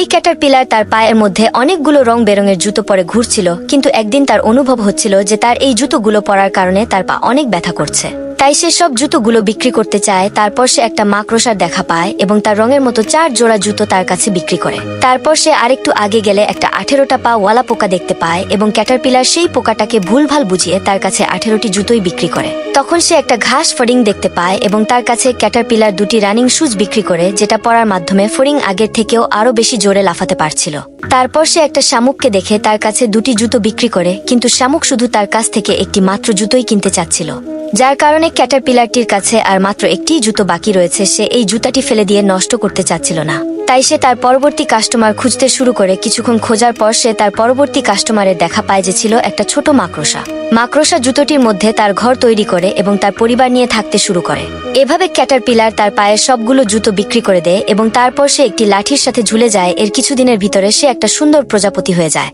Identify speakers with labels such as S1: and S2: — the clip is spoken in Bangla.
S1: এই ক্যাটারপিলার তার পায়ের মধ্যে অনেকগুলো রং বেরঙের জুতো পরে ঘুরছিল, কিন্তু একদিন তার অনুভব হচ্ছিল যে তার এই জুতোগুলো পরার কারণে তার পা অনেক ব্যথা করছে। তাই সে সব জুতোগুলো বিক্রি করতে চায়। তারপর সে একটা মাকড়সার দেখা পায় এবং তার রঙের মতো 4 জোড়া জুতো তার কাছে বিক্রি করে। তারপর সে আরেকটু আগে গেলে একটা 18টা পা ওয়ালা পোকা দেখতে পায় এবং ক্যাটারপিলার সেই পোকাটাকে ভুলভাল বুঝিয়ে তার কাছে 18টি জুতোই বিক্রি করে। তখন সে একটা ঘাস ফড়িং দেখতে পায় এবং তার কাছে ক্যাটারপিলার 2টি রানিং শুজ বিক্রি করে, যেটা পরার মাধ্যমে ফড়িং আগের থেকেও আরো বেশি জোরে লাফাতে পারছিল। তারপর সে একটা শামুককে দেখে তার কাছে 2টি জুতো বিক্রি করে, কিন্তু শামুক শুধু তার কাছ থেকে একটি মাত্র জুতোই কিনতে চাচ্ছিল, যার কারণে ক্যাটারপিলারটির কাছে আর মাত্র একটি জুতো বাকি রয়েছে। সে এই জুতাটি ফেলে দিয়ে নষ্ট করতে চাচ্ছিল না, তাই সে তার পরবর্তী কাস্টমার খুঁজতে শুরু করে। কিছুক্ষণ খোঁজার পর সে তার পরবর্তী কাস্টমারের দেখা পায়, যে ছিল একটা ছোট মাকড়সা। মাকড়সা জুতোটির মধ্যে তার ঘর তৈরি করে এবং তার পরিবার নিয়ে থাকতে শুরু করে। এভাবে ক্যাটারপিলার তার পায়ের সবগুলো জুতো বিক্রি করে দেয় এবং তারপর সে একটি লাঠির সাথে ঝুলে যায়। এর কিছুদিনের ভিতরে সে একটা সুন্দর প্রজাপতি হয়ে যায়।